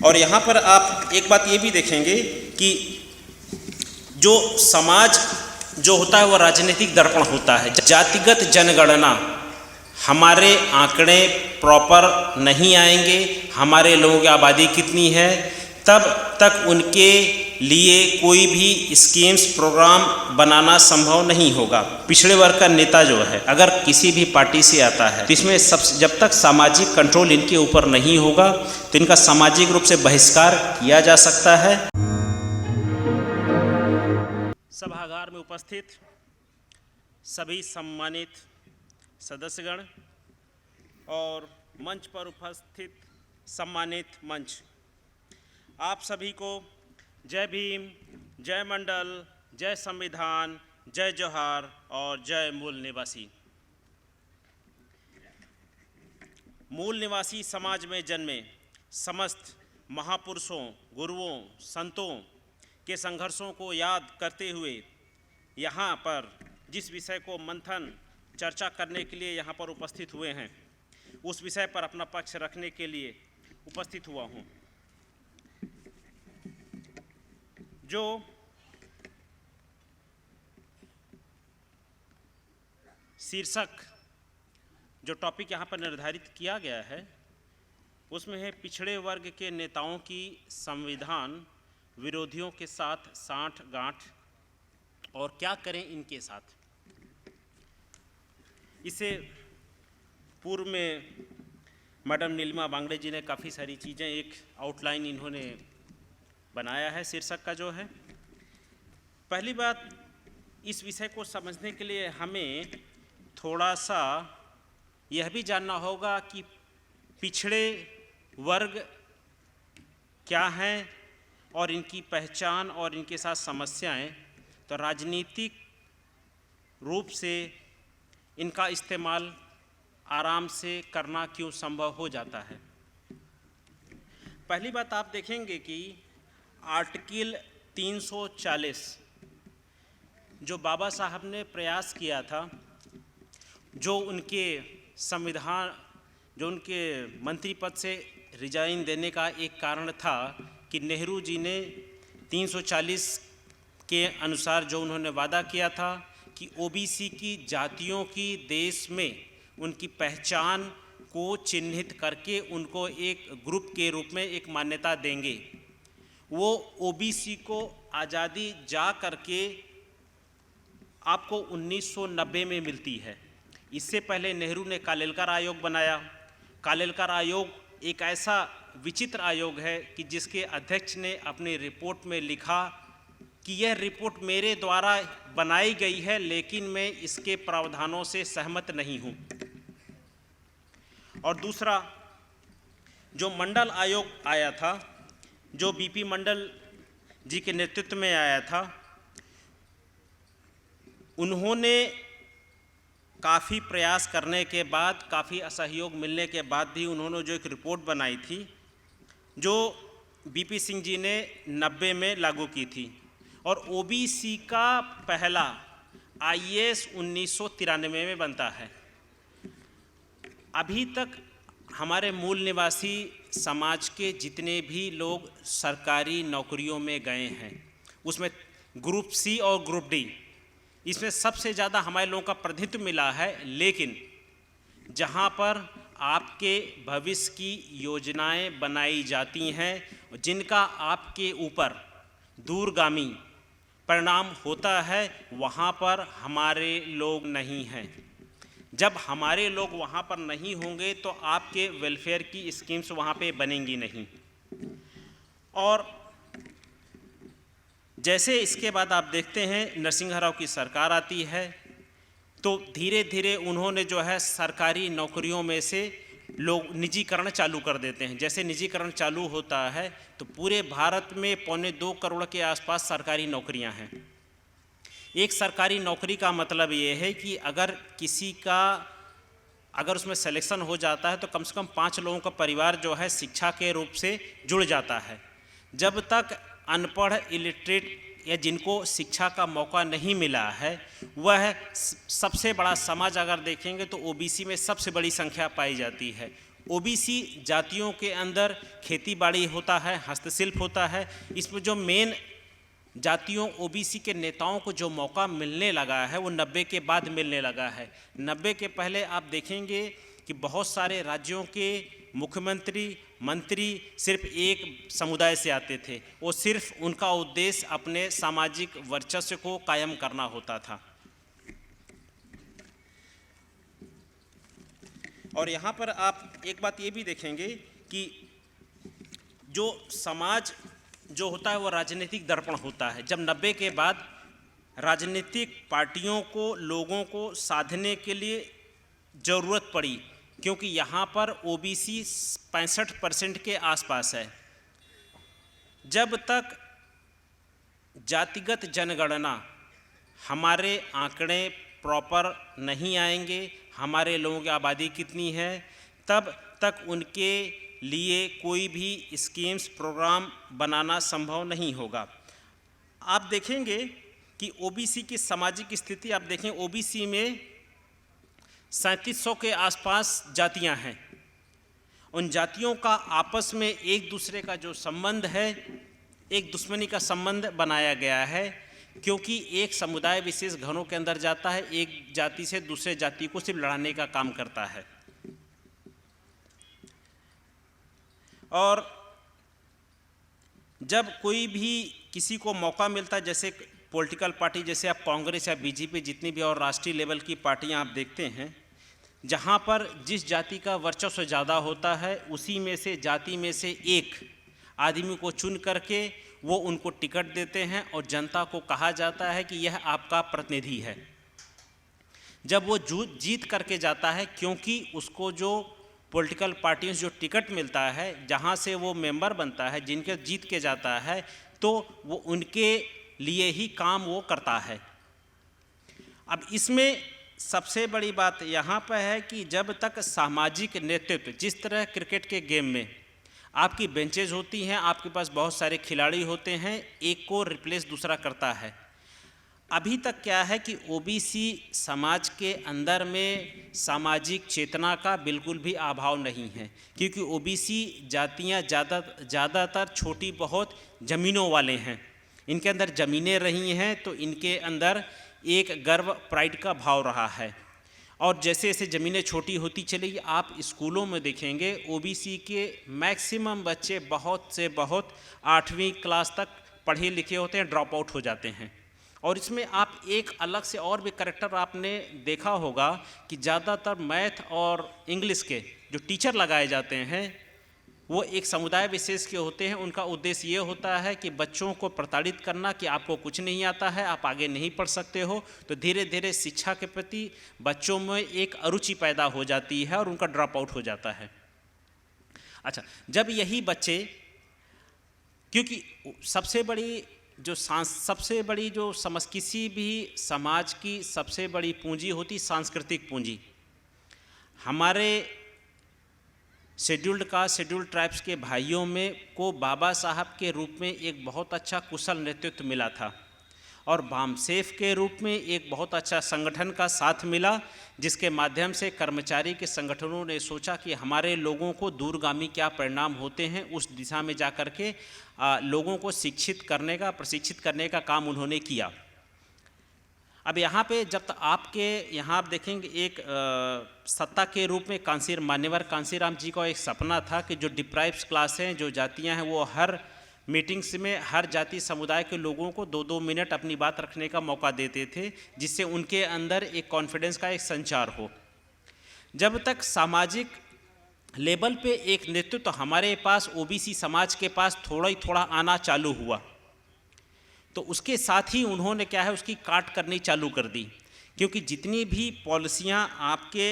और यहाँ पर आप एक बात ये भी देखेंगे कि जो समाज जो होता है वो राजनीतिक दर्पण होता है। जातिगत जनगणना, हमारे आंकड़े प्रॉपर नहीं आएंगे, हमारे लोगों की आबादी कितनी है, तब तक उनके लिए कोई भी स्कीम्स प्रोग्राम बनाना संभव नहीं होगा। पिछड़े वर्ग का नेता जो है अगर किसी भी पार्टी से आता है तो इसमें जब तक सामाजिक कंट्रोल इनके ऊपर नहीं होगा तो इनका सामाजिक रूप से बहिष्कार किया जा सकता है। सभागार में उपस्थित सभी सम्मानित सदस्यगण और मंच पर उपस्थित सम्मानित मंच, आप सभी को जय भीम, जय मंडल, जय संविधान, जय जोहार और जय मूल निवासी। मूल निवासी समाज में जन्मे समस्त महापुरुषों, गुरुओं, संतों के संघर्षों को याद करते हुए यहाँ पर जिस विषय को मंथन चर्चा करने के लिए यहाँ पर उपस्थित हुए हैं, उस विषय पर अपना पक्ष रखने के लिए उपस्थित हुआ हूँ। जो शीर्षक, जो टॉपिक यहाँ पर निर्धारित किया गया है, उसमें है पिछड़े वर्ग के नेताओं की संविधान विरोधियों के साथ साठ-गांठ और क्या करें इनके साथ। इससे पूर्व में मैडम नीलिमा बांगड़े जी ने काफ़ी सारी चीज़ें, एक आउटलाइन इन्होंने बनाया है शीर्षक का जो है। पहली बात, इस विषय को समझने के लिए हमें थोड़ा सा यह भी जानना होगा कि पिछड़े वर्ग क्या हैं और इनकी पहचान और इनके साथ समस्याएं। तो राजनीतिक रूप से इनका इस्तेमाल आराम से करना क्यों संभव हो जाता है। पहली बात आप देखेंगे कि आर्टिकल 340 जो बाबा साहब ने प्रयास किया था, जो उनके संविधान, जो उनके मंत्री पद से रिजाइन देने का एक कारण था कि नेहरू जी ने 340 के अनुसार जो उन्होंने वादा किया था कि ओबीसी की जातियों की देश में उनकी पहचान को चिन्हित करके उनको एक ग्रुप के रूप में एक मान्यता देंगे। वो ओबीसी को आज़ादी जा करके आपको 1990 में मिलती है। इससे पहले नेहरू ने कालेलकर आयोग बनाया। कालेलकर आयोग एक ऐसा विचित्र आयोग है कि जिसके अध्यक्ष ने अपनी रिपोर्ट में लिखा कि यह रिपोर्ट मेरे द्वारा बनाई गई है, लेकिन मैं इसके प्रावधानों से सहमत नहीं हूँ। और दूसरा, जो मंडल आयोग आया था, जो बीपी मंडल जी के नेतृत्व में आया था, उन्होंने काफ़ी प्रयास करने के बाद, काफ़ी असहयोग मिलने के बाद भी उन्होंने जो एक रिपोर्ट बनाई थी, जो बीपी सिंह जी ने 90 में लागू की थी। और ओबीसी का पहला आईएएस 1993 में बनता है। अभी तक हमारे मूल निवासी समाज के जितने भी लोग सरकारी नौकरियों में गए हैं, उसमें ग्रुप सी और ग्रुप डी, इसमें सबसे ज़्यादा हमारे लोगों का प्रतिनिधित्व मिला है। लेकिन जहाँ पर आपके भविष्य की योजनाएं बनाई जाती हैं, जिनका आपके ऊपर दूरगामी परिणाम होता है, वहाँ पर हमारे लोग नहीं हैं। जब हमारे लोग वहाँ पर नहीं होंगे तो आपके वेलफेयर की स्कीम्स वहाँ पे बनेंगी नहीं। और जैसे इसके बाद आप देखते हैं नरसिंह राव की सरकार आती है, तो धीरे धीरे उन्होंने जो है सरकारी नौकरियों में से लोग निजीकरण चालू कर देते हैं। जैसे निजीकरण चालू होता है तो पूरे भारत में 2.25 करोड़ के आसपास सरकारी नौकरियां हैं। एक सरकारी नौकरी का मतलब ये है कि अगर किसी का, अगर उसमें सिलेक्शन हो जाता है तो कम से कम 5 लोगों का परिवार जो है शिक्षा के रूप से जुड़ जाता है। जब तक अनपढ़, इलिटरेट या जिनको शिक्षा का मौका नहीं मिला है, वह सबसे बड़ा समाज अगर देखेंगे तो ओबीसी में सबसे बड़ी संख्या पाई जाती है। ओबीसी जातियों के अंदर खेती बाड़ी होता है, हस्तशिल्प होता है। इसमें जो मेन जातियों ओबीसी के नेताओं को जो मौका मिलने लगा है वो 90 के बाद मिलने लगा है। 90 के पहले आप देखेंगे कि बहुत सारे राज्यों के मुख्यमंत्री, मंत्री सिर्फ एक समुदाय से आते थे। वो सिर्फ उनका उद्देश्य अपने सामाजिक वर्चस्व को कायम करना होता था। और यहाँ पर आप एक बात ये भी देखेंगे कि जो समाज जो होता है वो राजनीतिक दर्पण होता है। जब 90 के बाद राजनीतिक पार्टियों को लोगों को साधने के लिए ज़रूरत पड़ी, क्योंकि यहाँ पर ओबीसी 65% के आसपास है। जब तक जातिगत जनगणना हमारे आंकड़े प्रॉपर नहीं आएंगे, हमारे लोगों की आबादी कितनी है, तब तक उनके लिए कोई भी स्कीम्स प्रोग्राम बनाना संभव नहीं होगा। आप देखेंगे कि ओबीसी की सामाजिक स्थिति आप देखें, ओबीसी में 3700 के आसपास जातियां हैं। उन जातियों का आपस में एक दूसरे का जो संबंध है, एक दुश्मनी का संबंध बनाया गया है, क्योंकि एक समुदाय विशेष घरों के अंदर जाता है, एक जाति से दूसरे जाति को सिर्फ लड़ाने का काम करता है। और जब कोई भी किसी को मौका मिलता है, जैसे पॉलिटिकल पार्टी, जैसे आप कांग्रेस या बीजेपी जितनी भी और राष्ट्रीय लेवल की पार्टियां आप देखते हैं, जहां पर जिस जाति का वर्चस्व ज़्यादा होता है उसी में से जाति में से एक आदमी को चुन करके वो उनको टिकट देते हैं और जनता को कहा जाता है कि यह आपका प्रतिनिधि है। जब वो जीत करके जाता है, क्योंकि उसको जो पॉलिटिकल पार्टियों से जो टिकट मिलता है, जहाँ से वो मेंबर बनता है, जिनके जीत के जाता है, तो वो उनके लिए ही काम वो करता है। अब इसमें सबसे बड़ी बात यहाँ पर है कि जब तक सामाजिक नेतृत्व, जिस तरह क्रिकेट के गेम में आपकी बेंचेज होती हैं, आपके पास बहुत सारे खिलाड़ी होते हैं, एक को रिप्लेस दूसरा करता है। अभी तक क्या है कि ओबीसी समाज के अंदर में सामाजिक चेतना का बिल्कुल भी अभाव नहीं है, क्योंकि ओबीसी जातियां ज़्यादातर छोटी बहुत ज़मीनों वाले हैं। इनके अंदर ज़मीनें रही हैं तो इनके अंदर एक गर्व, प्राइड का भाव रहा है। और जैसे जैसे ज़मीनें छोटी होती चलेगी, आप स्कूलों में देखेंगे ओबीसी के मैक्सिमम बच्चे बहुत से बहुत 8वीं क्लास तक पढ़े लिखे होते हैं, ड्रॉप आउट हो जाते हैं। और इसमें आप एक अलग से और भी करेक्टर आपने देखा होगा कि ज़्यादातर मैथ और इंग्लिश के जो टीचर लगाए जाते हैं वो एक समुदाय विशेष के होते हैं। उनका उद्देश्य ये होता है कि बच्चों को प्रताड़ित करना कि आपको कुछ नहीं आता है, आप आगे नहीं पढ़ सकते हो। तो धीरे धीरे शिक्षा के प्रति बच्चों में एक अरुचि पैदा हो जाती है और उनका ड्रॉप आउट हो जाता है। अच्छा, जब यही बच्चे, क्योंकि सबसे बड़ी जो किसी भी समाज की सबसे बड़ी पूंजी होती सांस्कृतिक पूंजी। हमारे शेड्यूल्ड कास्ट, शेड्यूल्ड ट्राइब्स के भाइयों में को बाबा साहब के रूप में एक बहुत अच्छा कुशल नेतृत्व मिला था और बामसेफ के रूप में एक बहुत अच्छा संगठन का साथ मिला, जिसके माध्यम से कर्मचारी के संगठनों ने सोचा कि हमारे लोगों को दूरगामी क्या परिणाम होते हैं, उस दिशा में जा कर के लोगों को प्रशिक्षित करने का काम उन्होंने किया। अब यहाँ पे जब तक आपके यहाँ आप देखेंगे एक सत्ता के रूप में मान्यवर कांसीराम जी का एक सपना था कि जो डिप्राइव्ड क्लास हैं, जो जातियाँ हैं, वो हर मीटिंग्स में हर जाति समुदाय के लोगों को 2-2 मिनट अपनी बात रखने का मौका देते थे, जिससे उनके अंदर एक कॉन्फिडेंस का एक संचार हो। जब तक सामाजिक लेवल पे एक नेतृत्व हमारे पास ओबीसी समाज के पास थोड़ा आना चालू हुआ, तो उसके साथ ही उन्होंने क्या है उसकी काट करनी चालू कर दी, क्योंकि जितनी भी पॉलिसियां आपके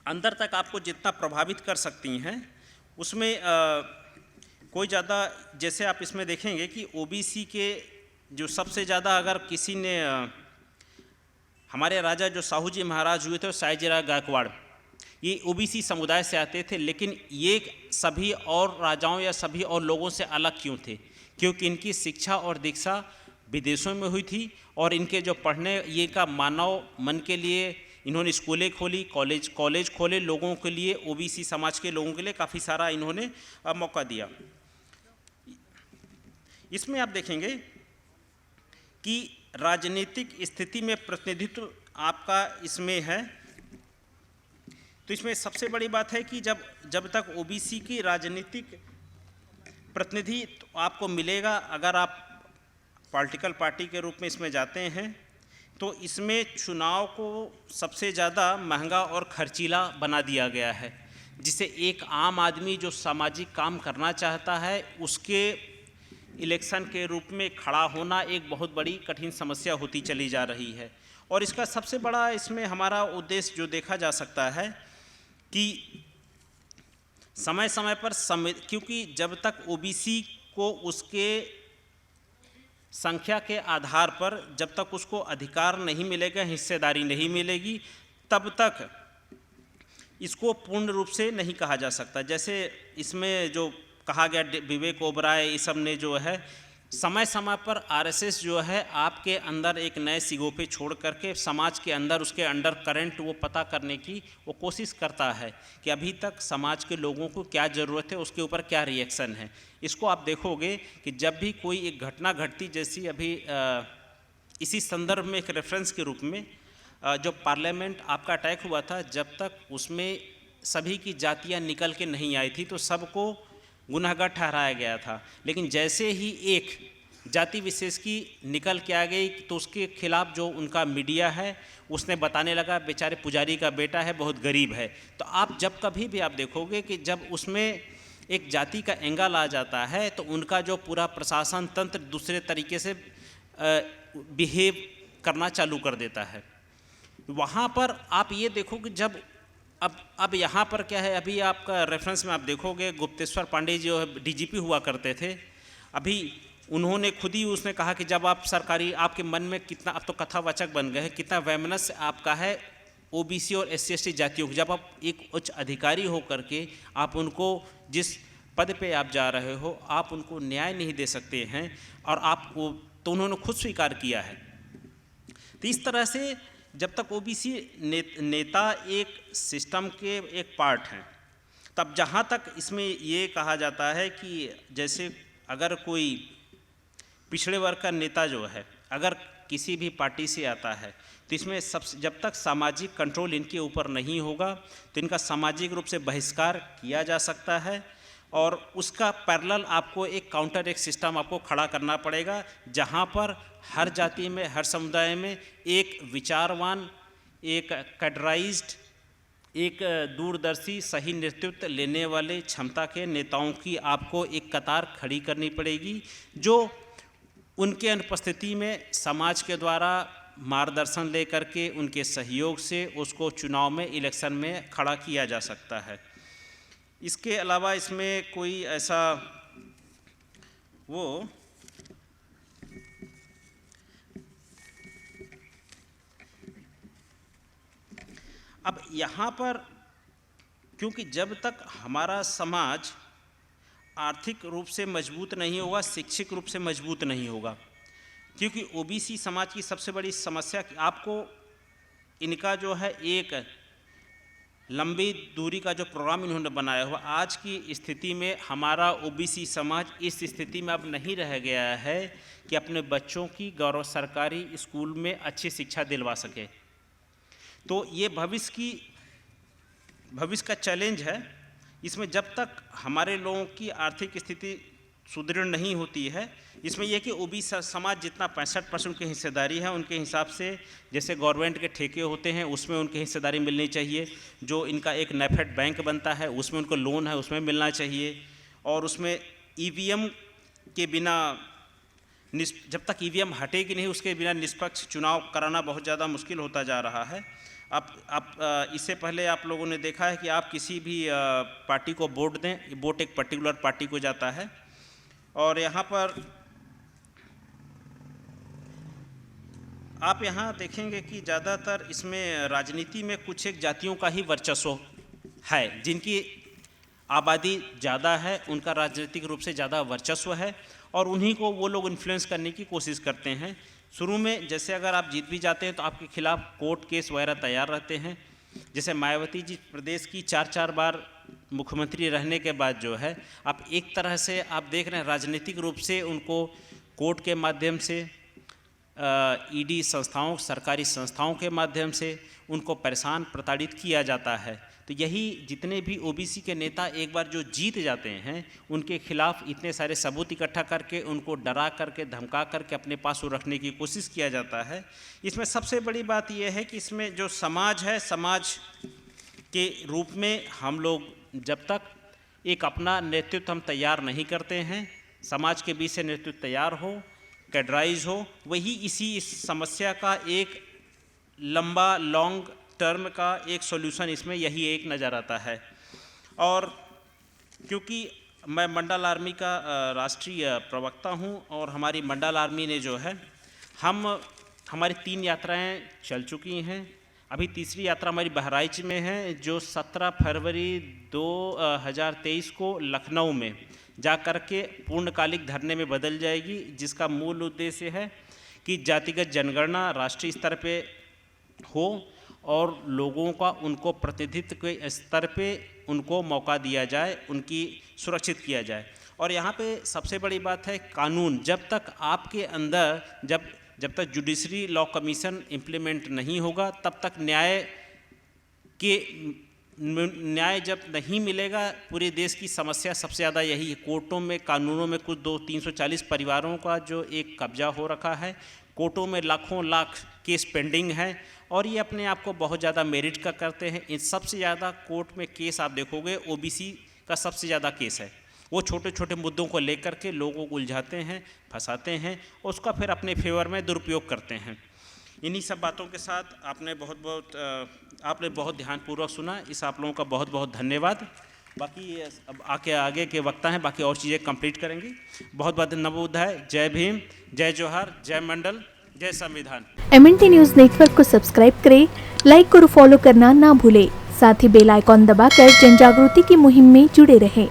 अंदर तक आपको जितना प्रभावित कर सकती हैं उसमें कोई ज़्यादा, जैसे आप इसमें देखेंगे कि ओबीसी के जो सबसे ज़्यादा, अगर किसी ने हमारे राजा जो साहू जी महाराज हुए थे, सायाजीराव गायकवाड़, ये ओबीसी समुदाय से आते थे, लेकिन ये सभी और राजाओं या सभी और लोगों से अलग क्यों थे? क्योंकि इनकी शिक्षा और दीक्षा विदेशों में हुई थी और इनके जो पढ़ने ये का मानव मन के लिए इन्होंने स्कूलें खोली, कॉलेज खोले लोगों के लिए, ओबीसी समाज के लोगों के लिए काफ़ी सारा इन्होंने मौका दिया। इसमें आप देखेंगे कि राजनीतिक स्थिति में प्रतिनिधित्व आपका इसमें है। तो इसमें सबसे बड़ी बात है कि जब तक ओबीसी की राजनीतिक प्रतिनिधि तो आपको मिलेगा, अगर आप पॉलिटिकल पार्टी के रूप में इसमें जाते हैं तो इसमें चुनाव को सबसे ज़्यादा महंगा और खर्चीला बना दिया गया है, जिसे एक आम आदमी जो सामाजिक काम करना चाहता है उसके इलेक्शन के रूप में खड़ा होना एक बहुत बड़ी कठिन समस्या होती चली जा रही है। और इसका सबसे बड़ा इसमें हमारा उद्देश्य जो देखा जा सकता है कि समय समय पर क्योंकि जब तक ओबीसी को उसके संख्या के आधार पर जब तक उसको अधिकार नहीं मिलेगा, हिस्सेदारी नहीं मिलेगी, तब तक इसको पूर्ण रूप से नहीं कहा जा सकता। जैसे इसमें जो कहा गया विवेक ओबराय ये सब ने जो है समय समय पर आरएसएस जो है आपके अंदर एक नए सिगोपे छोड़ करके समाज के अंदर उसके अंडर करंट वो पता करने की वो कोशिश करता है कि अभी तक समाज के लोगों को क्या ज़रूरत है, उसके ऊपर क्या रिएक्शन है। इसको आप देखोगे कि जब भी कोई एक घटना घटती, जैसी अभी इसी संदर्भ में एक रेफरेंस के रूप में जो पार्लियामेंट आपका अटैक हुआ था, जब तक उसमें सभी की जातियाँ निकल के नहीं आई थी तो सबको गुनहगार ठहराया गया था। लेकिन जैसे ही एक जाति विशेष की निकल के आ गई तो उसके खिलाफ जो उनका मीडिया है उसने बताने लगा बेचारे पुजारी का बेटा है, बहुत गरीब है। तो आप जब कभी भी आप देखोगे कि जब उसमें एक जाति का एंगल आ जाता है तो उनका जो पूरा प्रशासन तंत्र दूसरे तरीके से बिहेव करना चालू कर देता है। वहाँ पर आप ये देखो कि जब अब यहाँ पर क्या है, अभी आपका रेफरेंस में आप देखोगे गुप्तेश्वर पांडे जो है डीजीपी हुआ करते थे, अभी उन्होंने खुद ही उसने कहा कि जब आप सरकारी आपके मन में कितना, अब तो कथावाचक बन गए हैं, कितना वैमनस्य आपका है ओबीसी और एससी एसटी जातियों की, जब आप एक उच्च अधिकारी हो करके आप उनको जिस पद पे आप जा रहे हो आप उनको न्याय नहीं दे सकते हैं, और आपको तो उन्होंने खुद स्वीकार किया है। तो इस तरह से जब तक ओबीसी नेता एक सिस्टम के एक पार्ट हैं, तब जहाँ तक इसमें ये कहा जाता है कि जैसे अगर कोई पिछड़े वर्ग का नेता जो है अगर किसी भी पार्टी से आता है तो इसमें जब तक सामाजिक कंट्रोल इनके ऊपर नहीं होगा तो इनका सामाजिक रूप से बहिष्कार किया जा सकता है, और उसका पैरेलल आपको एक काउंटर एक सिस्टम आपको खड़ा करना पड़ेगा, जहाँ पर हर जाति में हर समुदाय में एक विचारवान, एक कैडराइज्ड, एक दूरदर्शी सही नेतृत्व लेने वाले क्षमता के नेताओं की आपको एक कतार खड़ी करनी पड़ेगी, जो उनके अनुपस्थिति में समाज के द्वारा मार्गदर्शन लेकर के उनके सहयोग से उसको चुनाव में इलेक्शन में खड़ा किया जा सकता है। इसके अलावा इसमें कोई ऐसा वो अब यहाँ पर क्योंकि जब तक हमारा समाज आर्थिक रूप से मजबूत नहीं होगा, शिक्षित रूप से मजबूत नहीं होगा, क्योंकि ओबीसी समाज की सबसे बड़ी समस्या कि आपको इनका जो है एक लंबी दूरी का जो प्रोग्राम इन्होंने बनाया हुआ, आज की स्थिति में हमारा ओबीसी समाज इस स्थिति में अब नहीं रह गया है कि अपने बच्चों की गौरव सरकारी स्कूल में अच्छी शिक्षा दिलवा सके। तो ये भविष्य का चैलेंज है। इसमें जब तक हमारे लोगों की आर्थिक स्थिति सुदृढ़ नहीं होती है, इसमें यह कि ओबीसी समाज जितना 65% की हिस्सेदारी है उनके हिसाब से जैसे गवर्नमेंट के ठेके होते हैं उसमें उनकी हिस्सेदारी मिलनी चाहिए, जो इनका एक नेफेड बैंक बनता है उसमें उनको लोन है उसमें मिलना चाहिए, और उसमें ईवीएम के बिना जब तक ईवीएम हटेगी नहीं उसके बिना निष्पक्ष चुनाव कराना बहुत ज़्यादा मुश्किल होता जा रहा है। आप इससे पहले आप लोगों ने देखा है कि आप किसी भी पार्टी को वोट दें, वोट एक पर्टिकुलर पार्टी को जाता है, और यहाँ पर आप यहाँ देखेंगे कि ज़्यादातर इसमें राजनीति में कुछ एक जातियों का ही वर्चस्व है, जिनकी आबादी ज़्यादा है, उनका राजनीतिक रूप से ज़्यादा वर्चस्व है, और उन्हीं को वो लोग इन्फ्लुएंस करने की कोशिश करते हैं। शुरू में जैसे अगर आप जीत भी जाते हैं तो आपके खिलाफ कोर्ट केस वगैरह तैयार रहते हैं। जैसे मायावती जी प्रदेश की 4 बार मुख्यमंत्री रहने के बाद जो है आप एक तरह से आप देख रहे हैं राजनीतिक रूप से उनको कोर्ट के माध्यम से, ईडी संस्थाओं, सरकारी संस्थाओं के माध्यम से उनको परेशान प्रताड़ित किया जाता है। तो यही जितने भी ओबीसी के नेता एक बार जो जीत जाते हैं उनके खिलाफ इतने सारे सबूत इकट्ठा करके उनको डरा करके धमका करके अपने पास रखने की कोशिश किया जाता है। इसमें सबसे बड़ी बात यह है कि इसमें जो समाज है, समाज के रूप में हम लोग जब तक एक अपना नेतृत्व हम तैयार नहीं करते हैं, समाज के बीच से नेतृत्व तैयार हो, कैडराइज हो, वही इस समस्या का एक लंबा लॉन्ग टर्म का एक सॉल्यूशन इसमें यही एक नज़र आता है। और क्योंकि मैं मंडल आर्मी का राष्ट्रीय प्रवक्ता हूं और हमारी मंडल आर्मी ने जो है हमारी 3 यात्राएं चल चुकी हैं। अभी तीसरी यात्रा हमारी बहराइच में है जो 17 फरवरी 2023 को लखनऊ में जा कर के पूर्णकालिक धरने में बदल जाएगी, जिसका मूल उद्देश्य है कि जातिगत जनगणना राष्ट्रीय स्तर पे हो और लोगों का उनको प्रतिनिधित्व के स्तर पे उनको मौका दिया जाए, उनकी सुरक्षित किया जाए। और यहाँ पे सबसे बड़ी बात है कानून जब तक आपके अंदर जब तक जुडिशरी लॉ कमीशन इम्प्लीमेंट नहीं होगा तब तक न्याय जब नहीं मिलेगा। पूरे देश की समस्या सबसे ज़्यादा यही है, कोर्टों में कानूनों में कुछ 340 परिवारों का जो एक कब्जा हो रखा है, कोर्टों में लाखों लाख केस पेंडिंग है और ये अपने आप को बहुत ज़्यादा मेरिट का करते हैं। इन सबसे ज़्यादा कोर्ट में केस आप देखोगे ओबीसी का सबसे ज़्यादा केस है। वो छोटे छोटे मुद्दों को लेकर के लोगों को उलझाते हैं, फंसाते हैं, उसका फिर अपने फेवर में दुरुपयोग करते हैं। इन्हीं सब बातों के साथ आपने बहुत ध्यानपूर्वक सुना, इस आप लोगों का बहुत बहुत धन्यवाद। बाकी अब आगे के वक्ता हैं, बाकी और चीज़ें कंप्लीट करेंगी। बहुत बहुत नवोदय, जय भीम, जय जोहार, जय मंडल, जय संविधान। MNT न्यूज़ नेटवर्क को सब्सक्राइब करें, लाइक और फॉलो करना ना भूलें। साथ ही बेल आइकॉन दबाकर जन जागृति की मुहिम में जुड़े रहें।